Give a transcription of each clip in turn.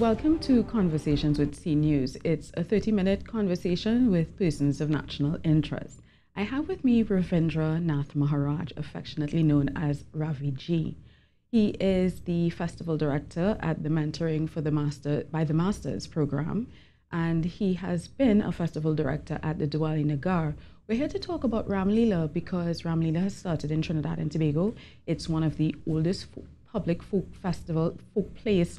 Welcome to Conversations with CNEWS. It's a 30-minute conversation with persons of national interest. I have with me Ravindra Nath Maharaj, affectionately known as Ravi Ji. He is the festival director at the Mentoring for the by the Masters program, and he has been a festival director at the Diwali Nagar. We're here to talk about Ramleela because Ramleela has started in Trinidad and Tobago. It's one of the oldest public folk plays,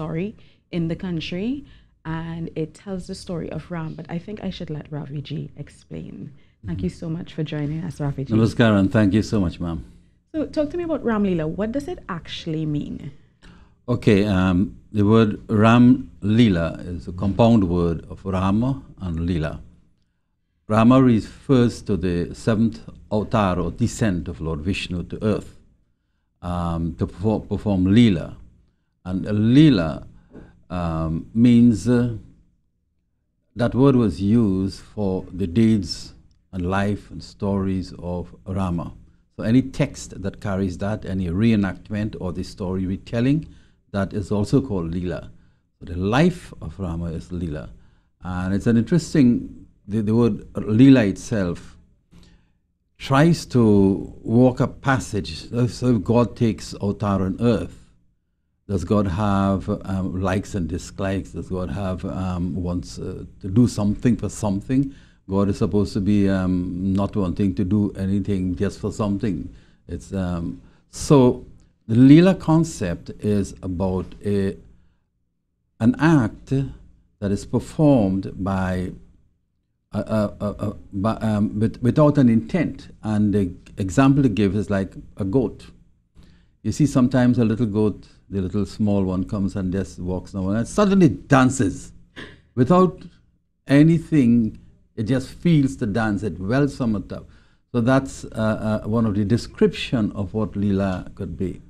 in the country, and it tells the story of Ram. But I think I should let Ravi Ji explain. Thank you so much for joining us, Ravi Ji. Namaskar, and thank you so much, ma'am. So talk to me about Ramleela. What does it actually mean? Okay, the word Ramleela is a compound word of Rama and Leela. Rama refers to the seventh avatar or descent of Lord Vishnu to earth to perform Leela. And Leela means that word was used for the deeds and life and stories of Rama. So any text that carries that, any reenactment or the story retelling, that is also called Leela. So the life of Rama is Leela. And it's an interesting, the word Leela itself tries to walk a passage. So if God takes avatar on earth, does God have likes and dislikes? Does God have wants to do something for something? God is supposed to be not wanting to do anything just for something. It's so the Leela concept is about an act that is performed by without an intent. And the example to give is like a goat. You see, sometimes a little goat, the little small one, comes and just walks now and suddenly dances without anything. It just feels the dance. It wells from it up. So that's one of the description of what Leela could be.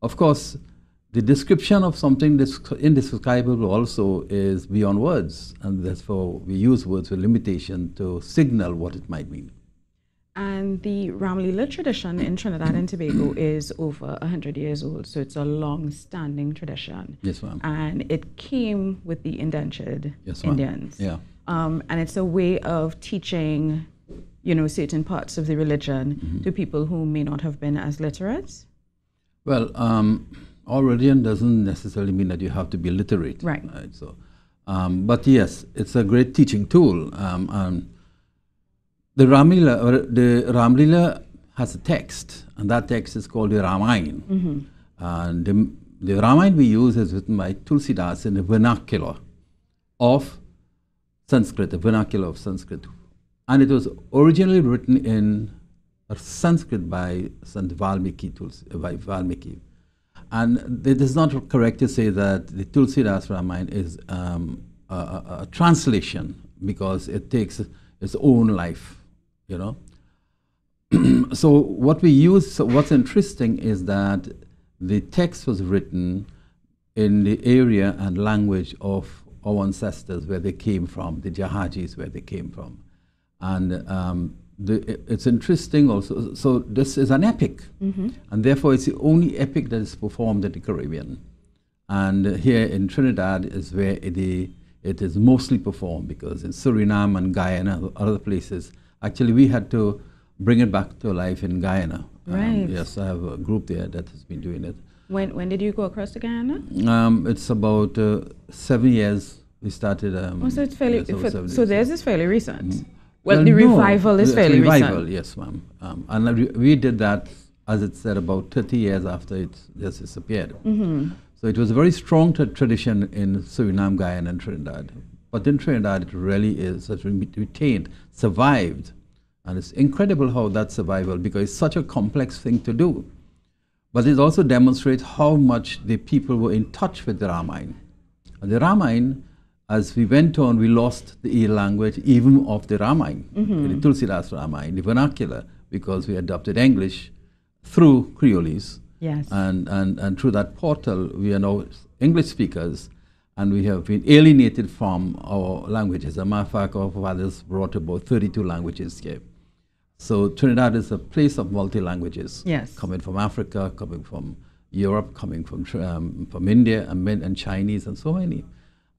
Of course, the description of something that's indescribable also is beyond words, and therefore we use words with limitation to signal what it might mean. And the Ramleela tradition in Trinidad and Tobago is over 100 years old, so it's a long-standing tradition. Yes, ma'am. And it came with the indentured Indians. Yeah. And it's a way of teaching, certain parts of the religion to people who may not have been as literate. Well, our religion doesn't necessarily mean that you have to be literate. Right. So, but yes, it's a great teaching tool. The Ramleela has a text, and that text is called the Ramayana. And the Ramayana we use is written by Tulsidas in the vernacular of Sanskrit, the vernacular of Sanskrit. And it was originally written in Sanskrit by Sant Valmiki. And it is not correct to say that the Tulsidas Ramayana is a translation, because it takes its own life. So what we use, so what's interesting is that the text was written in the area and language of our ancestors, where they came from, the Jahajis, where they came from. And it's interesting also, so this is an epic, and therefore it's the only epic that is performed in the Caribbean. And here in Trinidad is where it is mostly performed, because in Suriname and Guyana, other places, actually we had to bring it back to life in Guyana. Right. Yes, I have a group there that has been doing it. When did you go across to Guyana? It's about 7 years. We started. So it's fairly. So theirs is fairly recent. Well, the revival is fairly recent. Yes, ma'am. And we did that, as it said, about 30 years after it just disappeared. So it was a very strong tradition in Suriname, Guyana, and Trinidad. But in Trinidad, it really is retained, survived. And it's incredible how that survival, because it's such a complex thing to do. But it also demonstrates how much the people were in touch with the Ramayana. And the Ramayana, as we went on, we lost the language even of the Ramayana, the Tulsidas Ramayana, the vernacular, because we adopted English through Creoles. Yes. And through that portal, we are now English speakers, and we have been alienated from our languages. As a matter of fact, our fathers brought about 32 languages here. So Trinidad is a place of multi-languages. Yes. Coming from Africa, coming from Europe, coming from India, and Chinese, and so many.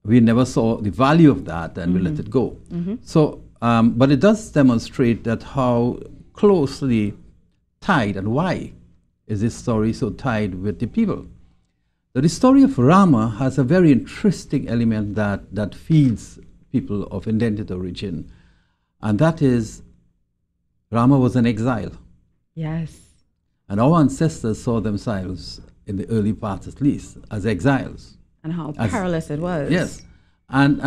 we never saw the value of that, and we let it go. So, but it does demonstrate that how closely tied and why is this story so tied with the people. So the story of Rama has a very interesting element that feeds people of indented origin, and that is Rama was an exile. Yes. And our ancestors saw themselves, in the early part at least, as exiles. And how perilous it was. Yes. And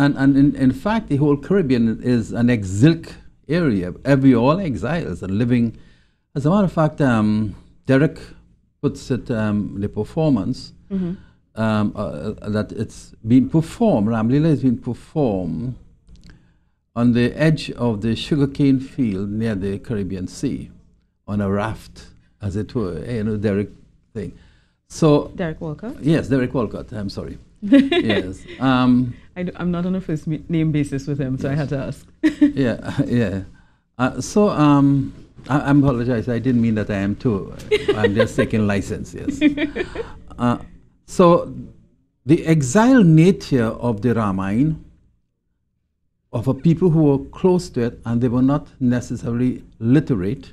in fact, the whole Caribbean is an exilic area. All exiles and living. As a matter of fact, Derek puts it, the performance, that it's been performed, Ramleela has been performed on the edge of the sugarcane field near the Caribbean Sea, on a raft, as it were, Derek thing. So Derek Walcott? Yes, Derek Walcott, I'm sorry. Yes. I'm not on a first name basis with him, so I had to ask. Yeah. I apologize, I didn't mean that I am too. I'm just taking license, yes. So the exile nature of the Ramayana, of a people who were close to it, and they were not necessarily literate.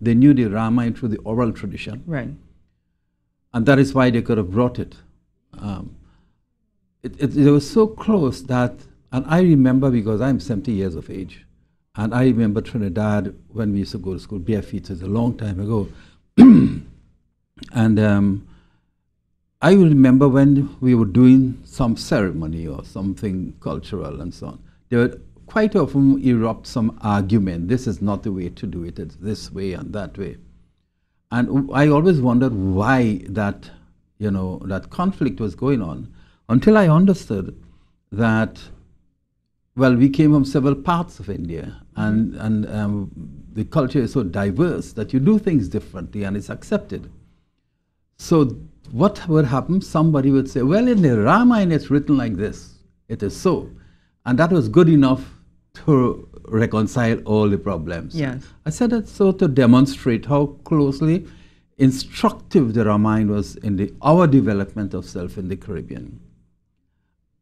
They knew the Ramayana through the oral tradition. Right. And that is why they could have brought it. They were so close that, and I remember, because I'm 70 years of age, and I remember Trinidad when we used to go to school barefoot. It's a long time ago. And I remember when we were doing some ceremony or something cultural and so on, there would quite often erupt some argument. This is not the way to do it. It's this way and that way. And I always wondered why that, that conflict was going on, until I understood that, well, we came from several parts of India, and the culture is so diverse that you do things differently, and it's accepted. So what would happen? Somebody would say, well, in the Ramayana it's written like this. It is so. And that was good enough to reconcile all the problems. Yes. I said that so to demonstrate how closely instructive the Ramayana was in our development of self in the Caribbean.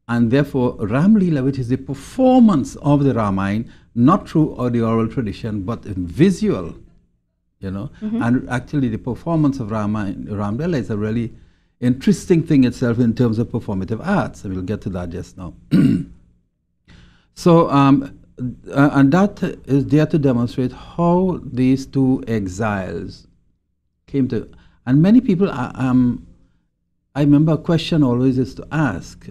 And therefore, Ramleela, which is the performance of the Ramayana, not through the oral tradition, but in visual, and actually the performance of Ramleela is a really interesting thing itself in terms of performative arts, and we'll get to that just now. So, and that is there to demonstrate how these two exiles came to, and many people, I remember a question always is to ask,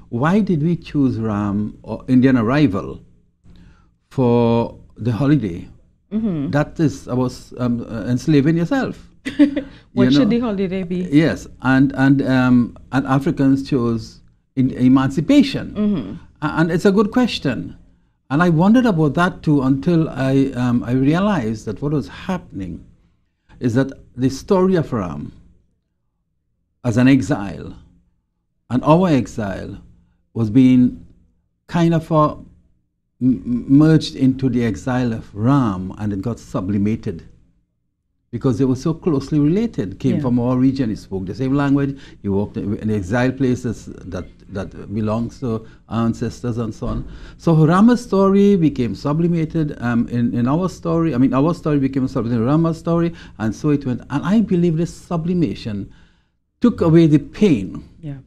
why did we choose Ram or Indian arrival for the holiday? That is, I was enslaving yourself. What should the holiday be? Yes, and Africans chose emancipation. And it's a good question. And I wondered about that too until I realized that what was happening is that the story of Ram as an exile and our exile was being kind of merged into the exile of Ram, and it got sublimated because they were so closely related, came from our region, he spoke the same language, he walked in exile places that belongs to our ancestors and so on. So Rama's story became sublimated in our story. I mean, our story became sublimated in Rama's story, and so it went. And I believe this sublimation took away the pain. Yeah.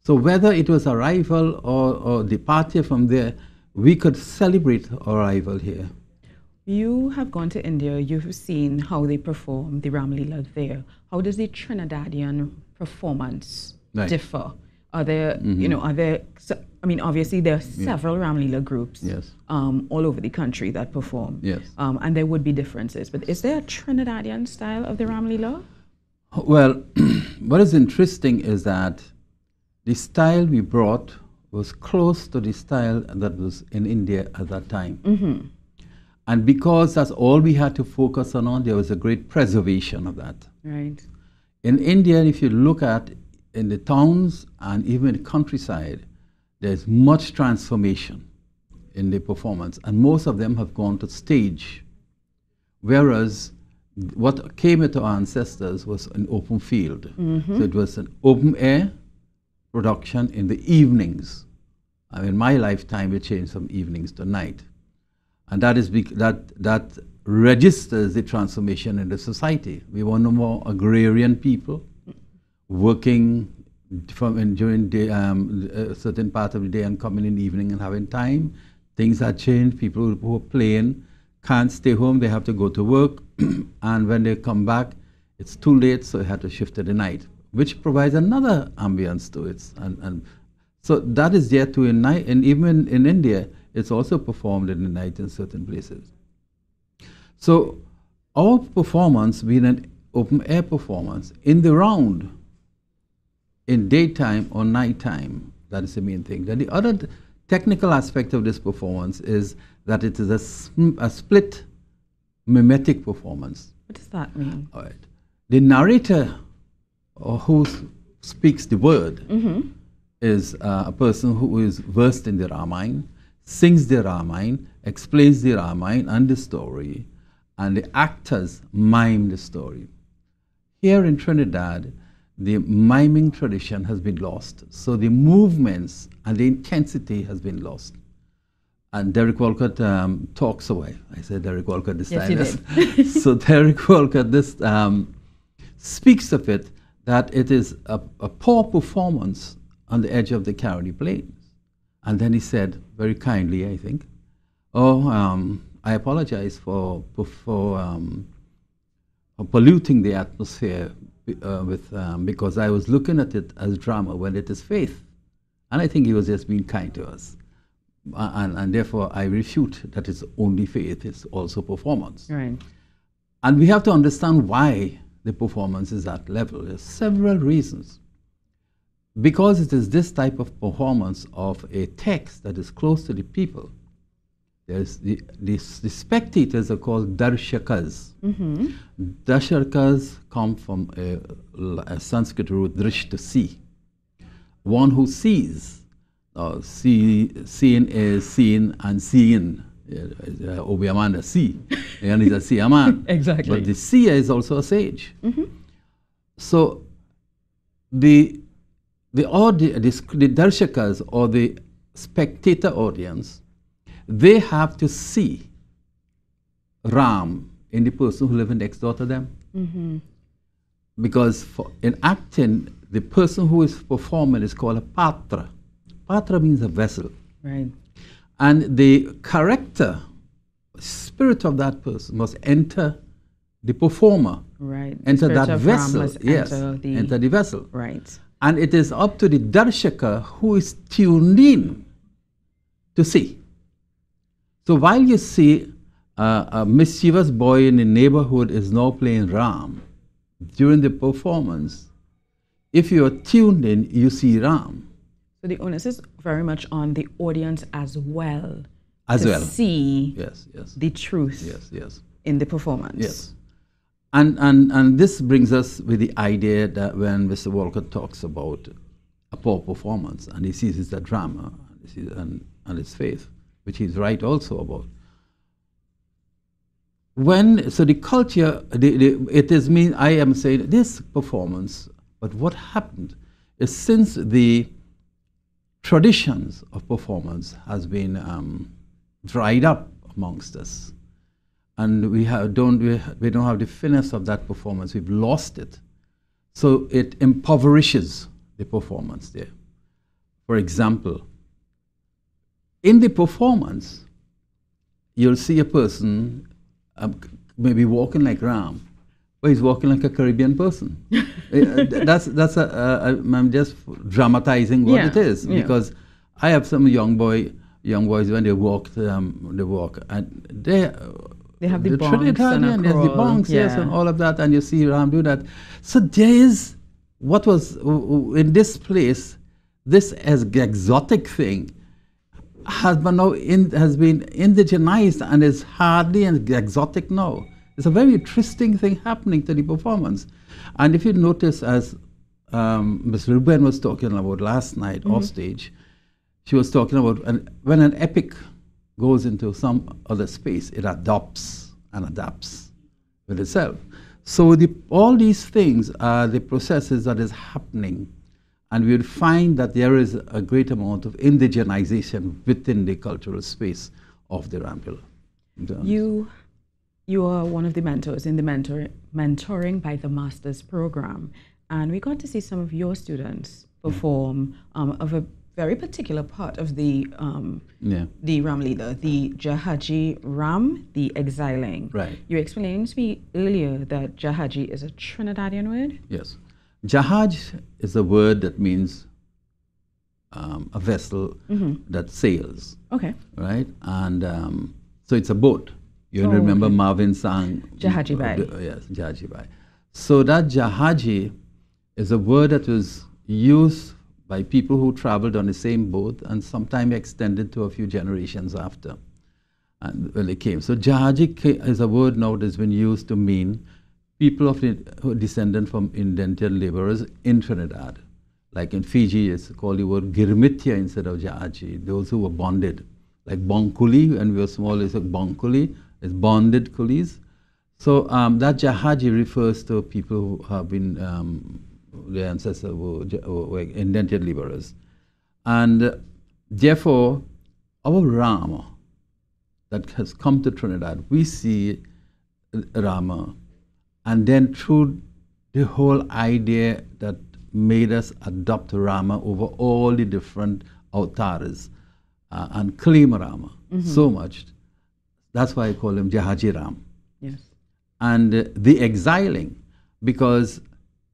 So whether it was arrival or departure from there, we could celebrate our arrival here. You have gone to India, you've seen how they perform the Ramleela there. How does the Trinidadian performance differ? Are there, obviously there are several Ramleela groups all over the country that perform. Yes. And there would be differences, but is there a Trinidadian style of the Ramleela? Well, what is interesting is that the style we brought was close to the style that was in India at that time. And because that's all we had to focus on, there was a great preservation of that. Right. In India, if you look at in the towns and even the countryside, there's much transformation in the performance, and most of them have gone to stage. Whereas what came to our ancestors was an open field. So it was an open air production in the evenings. I mean, in my lifetime, we changed from evenings to night. And that is that registers the transformation in the society. We want no more agrarian people working during a certain part of the day and coming in the evening and having time. Things have changed. People who are playing can't stay home. They have to go to work. And when they come back, it's too late, so they have to shift to the night, which provides another ambience to it. And so that is there too in night. And even in India, it's also performed in the night in certain places. So our performance being an open air performance in the round, in daytime or nighttime, that is the main thing. Then the other technical aspect of this performance is that it is a split mimetic performance. What does that mean? All right. The narrator, or who speaks the word, is a person who is versed in the Ramayana, sings the Ramayana, explains the Ramayana and the story, and the actors mime the story. Here in Trinidad, the miming tradition has been lost. So the movements and the intensity has been lost. And Derek Walcott talks away. I said Derek Walcott this time. Yes, you did. So Derek Walcott speaks of it, that it is a poor performance on the edge of the Caroni Plains. And then he said, very kindly, I think, I apologize for polluting the atmosphere because I was looking at it as drama when it is faith. And I think he was just being kind to us. And therefore, I refute that it's only faith, it's also performance. Right. And we have to understand why the performance is at level. There's several reasons. Because it is this type of performance of a text that is close to the people, there's the spectators are called darshakas. Darshakas come from a Sanskrit root, drish, to see. One who sees. Seeing is seen and seeing. Obiamanda see, and he's a seer man. Exactly. But the seer is also a sage. So the darshakas, or the spectator audience, they have to see Ram in the person who lives next door to them. Because in acting, the person who is performing is called a patra. Patra means a vessel. Right. And the character, spirit of that person must enter the performer. Right. Enter Spirit that of vessel. Ram must Yes. enter the vessel. Right. And it is up to the darshaka who is tuned in to see. So while you see a mischievous boy in the neighborhood is now playing Ram, during the performance, if you are tuned in, you see Ram. So the onus is very much on the audience as well. As to well. see Yes, yes. the truth Yes, yes. in the performance. Yes. And this brings us with the idea that when Mr. Walcott talks about a poor performance, and he sees it's a drama, and it's faith, which he's right also about. So the culture, it is mean, I am saying this performance, but what happened is since the traditions of performance has been dried up amongst us, and we don't have the finesse of that performance. We've lost it, so it impoverishes the performance there. For example, in the performance, you'll see a person maybe walking like Ram, but he's walking like a Caribbean person. I'm just dramatizing what it is, because I have some young boys when they walk, and they have the bonks and there's the bonks, yes, and all of that, and you see Ram do that. So there is what was in this place, this as exotic thing has been indigenized and is hardly an exotic now. It's a very interesting thing happening to the performance. And if you notice, as Ms. Ruben was talking about last night off stage, she was talking about when an epic goes into some other space, it adopts and adapts with itself. So all these things are the processes that is happening. and we would find that there is a great amount of indigenization within the cultural space of the Ramleela. You are one of the mentors in the Mentoring by the Masters program, and we got to see some of your students perform of a very particular part of the Ramleela, the Jahaji Ram, the exiling. Right. You were explaining to me earlier that Jahaji is a Trinidadian word? Yes. Jahaj is a word that means a vessel that sails. Okay. Right? And so it's a boat. You remember Marvin sang Jahaji Bai. Yes, Jahaji Bai. So that Jahaji is a word that was used by people who traveled on the same boat and sometimes extended to a few generations after and when they came. So Jahaji is a word now that's been used to mean people who are descended from indentured laborers in Trinidad. Like in Fiji, it's called the word Girmitya instead of Jahaji, those who were bonded. Like Bonkuli, when we were small, it's like Bonkuli, it's bonded coolies. So that Jahaji refers to people who have been, their ancestors were indentured laborers. And therefore, our Rama that has come to Trinidad, we see Rama, and then through the whole idea that made us adopt Rama over all the different avatars and claim Rama so much. That's why I call him Jahaji Ram. Yes. And the exiling, because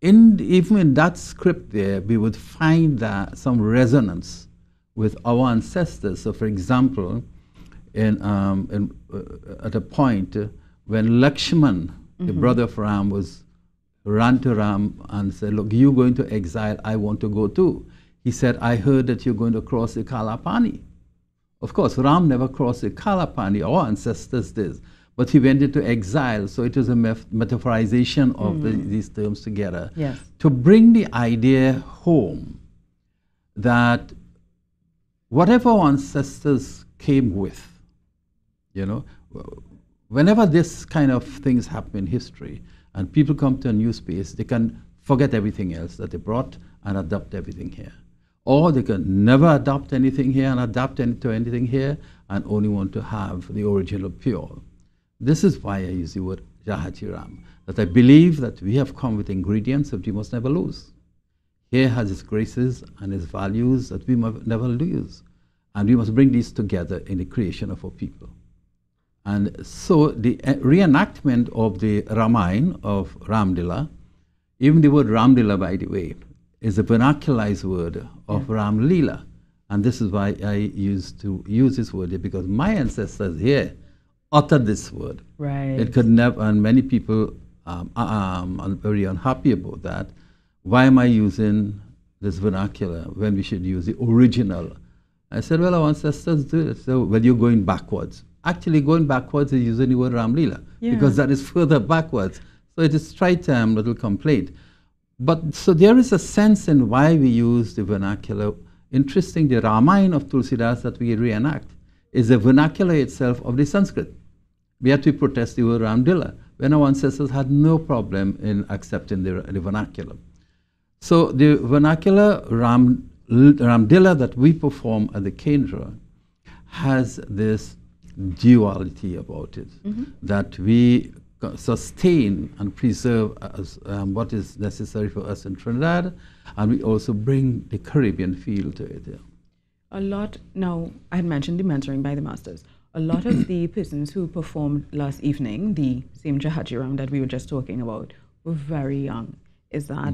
even in that script there, we would find that some resonance with our ancestors. So for example, at a point when Lakshman, the brother of Ram, ran to Ram and said, look, you're going to exile, I want to go too. He said, I heard that you're going to cross the Kalapani. Of course, Ram never crossed the Kalapani, our ancestors did, but he went into exile, so it was a metaphorization of these terms together. Yes. To bring the idea home that whatever our ancestors came with, you know, whenever this kind of things happen in history and people come to a new space, they can forget everything else that they brought and adopt everything here. Or they can never adopt anything here and adapt to anything here and only want to have the original pure. This is why I use the word Jahaji Ram, that I believe that we have come with ingredients that we must never lose. Here has its graces and its values that we must never lose. And we must bring these together in the creation of our people. And so the reenactment of the Ramayana of Ramleela, even the word Ramleela, by the way, is a vernacularized word of Ramleela. And this is why I used to use this word here, because my ancestors here uttered this word. Right. It could never, and many people are very unhappy about that. Why am I using this vernacular when we should use the original? I said, well, our ancestors do it. So, well, you're going backwards. Actually, going backwards is using the word Ramleela, because that is further backwards. So it is a slight little complaint. But so there is a sense in why we use the vernacular. Interesting, the Ramayana of Tulsidas that we reenact is the vernacular itself of the Sanskrit. We had to protest the word Ramleela when our ancestors had no problem in accepting the vernacular. So the vernacular Ramleela that we perform at the Kendra has this duality about it, that we sustain and preserve as, what is necessary for us in Trinidad, and we also bring the Caribbean feel to it. A lot, now I had mentioned the Mentoring by the Masters. A lot of the persons who performed last evening, the same Jahaji Ram that we were just talking about, were very young. Is that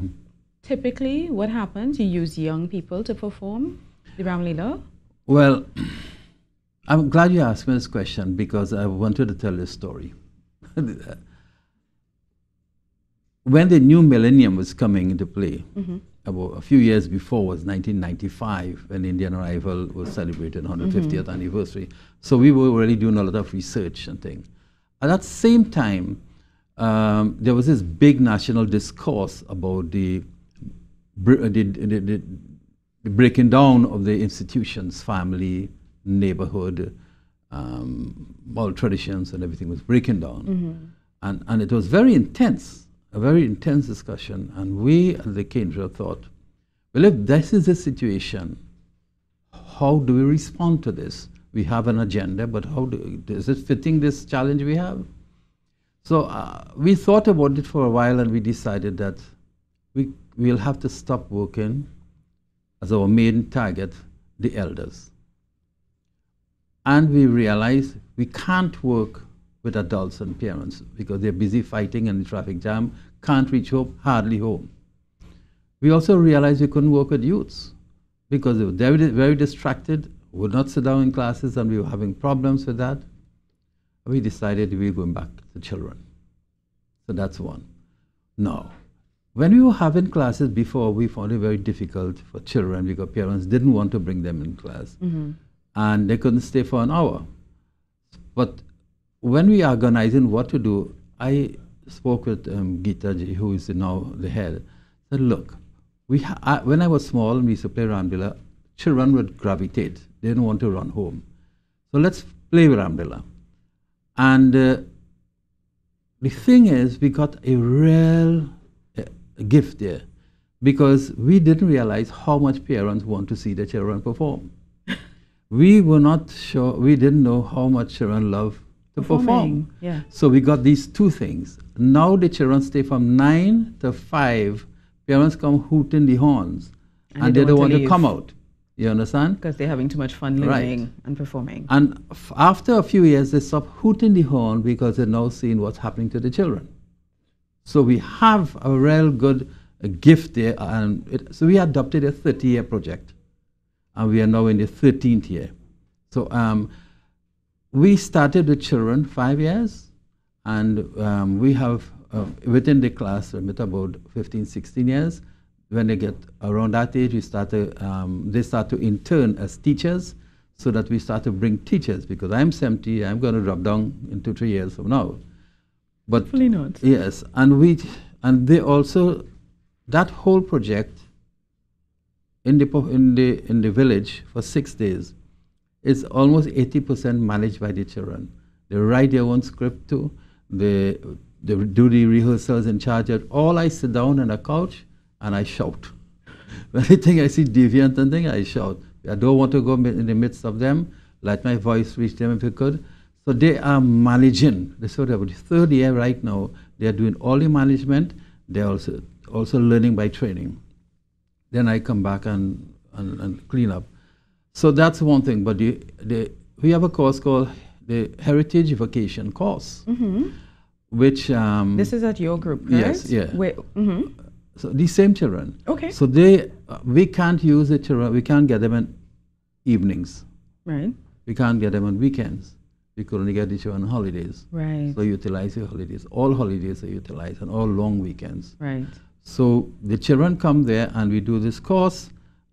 typically what happens? You use young people to perform the Ramleela? Well, I'm glad you asked me this question, because I wanted to tell this story. When the new millennium was coming into play, about a few years before was 1995, when Indian arrival was celebrated 150th anniversary. So we were really doing a lot of research and things. At that same time, there was this big national discourse about the breaking down of the institutions, family, neighborhood, all traditions and everything was breaking down. And it was very intense, a very intense discussion. And we at the Kendra thought, well, if this is the situation, how do we respond to this? We have an agenda, but is it fitting this challenge we have? So we thought about it for a while, and we decided that we'll have to stop working as our main target, the elders. And we realized we can't work with adults and parents because they're busy fighting in the traffic jam, can't reach home, hardly home. We also realized we couldn't work with youths because they were very, very distracted, would not sit down in classes, and we were having problems with that. We decided we were going back to children. So that's one. Now, when we were having classes before, we found it very difficult for children because parents didn't want to bring them in class. And they couldn't stay for an hour. But when we organizing what to do, I spoke with Geeta ji, who is now the head. Said, look, when I was small and we used to play Ramleela, children would gravitate. They didn't want to run home. So let's play with Ramleela. And the thing is, we got a real gift there because we didn't realize how much parents want to see their children perform. We were not sure, we didn't know how much children love to perform. Yeah. So we got these two things. Now the children stay from 9 to 5. Parents come hooting the horns and they don't want to come out. You understand? Because they're having too much fun learning and performing. And after a few years, they stop hooting the horn because they're now seeing what's happening to the children. So we have a real good gift there. And so we adopted a 30-year project. And we are now in the 13th year. So we started with children 5 years, and we have within the class with about 15, 16 years. When they get around that age, they start to intern as teachers, so that we start to bring teachers. Because I'm 70, I'm going to drop down in 2-3 years from now. But hopefully not. Yes, and they also, that whole project in the village for 6 days is almost 80% managed by the children. They write their own script too. They do the rehearsals in charge of. All I sit down on a couch and I shout. When I think I see deviant and thing, I shout. I don't want to go in the midst of them. Let my voice reach them if it could. So they are managing. They sort of the 3rd year right now. They are doing all the management. They are also learning by training. Then I come back and clean up. So that's one thing. But we have a course called the Heritage Vacation course, which this is at your group, right? Yes, yeah. So these same children. Okay. So we can't use the children. We can't get them in evenings. Right. We can't get them on weekends. We could only get the children on holidays. Right. So utilize your holidays. All holidays are utilized, and all long weekends. Right. So the children come there, and we do this course,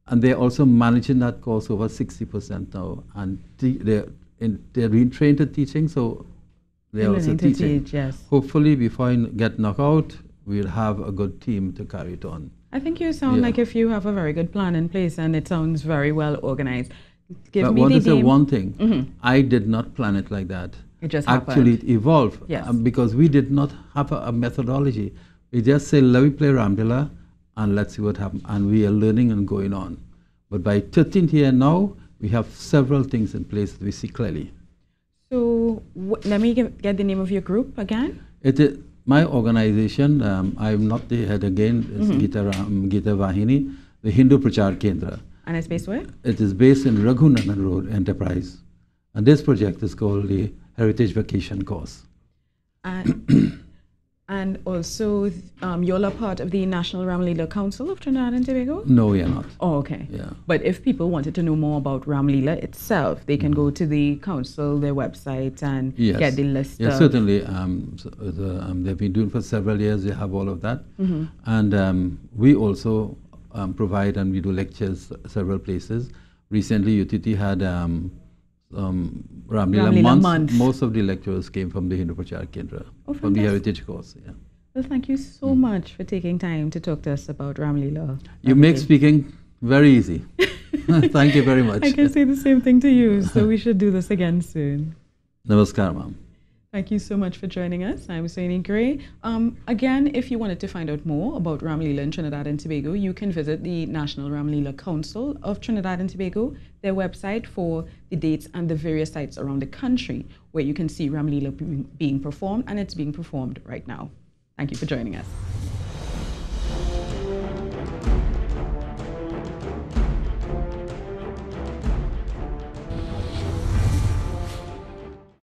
and they're also managing that course over 60% now, and they're being trained to teaching, so they're also teaching. Yes. Hopefully, before I get knocked out, we'll have a good team to carry it on. I think you sound like if you have a very good plan in place, and it sounds very well organized. But I want to say one thing. I did not plan it like that. It just Actually, happened. it evolved. Yes. Because we did not have a methodology. We just say, let me play Ramleela, and let's see what happens. And we are learning and going on. But by 13th year now, we have several things in place that we see clearly. So let me get the name of your group again. It is my organization. I'm not the head again. It's Geeta Vahini, the Hindu Prachar Kendra. And it's based where? It is based in Raghunanan Road Enterprise. And this project is called the Heritage Vacation Course. And also, you're a part of the National Ramleela Council of Trinidad and Tobago? No, we are not. Oh, okay. Yeah. But if people wanted to know more about Ramleela itself, they can go to the council, their website, and get the list. Yes, certainly. They've been doing for several years. They have all of that. And we also provide, and we do lectures several places. Recently, UTT had Ramleela month. Most of the lecturers came from the Hindu Prachar Kendra, from the Heritage course. Yeah. Well, thank you so much for taking time to talk to us about Ramleela. You make speaking very easy. Thank you very much. I can say the same thing to you, so we should do this again soon. Namaskar, ma'am. Thank you so much for joining us. I'm Saini Gray. Again, if you wanted to find out more about Ramleela in Trinidad and Tobago, you can visit the National Ramleela Council of Trinidad and Tobago, their website for the dates and the various sites around the country where you can see Ramleela being performed, and it's being performed right now. Thank you for joining us.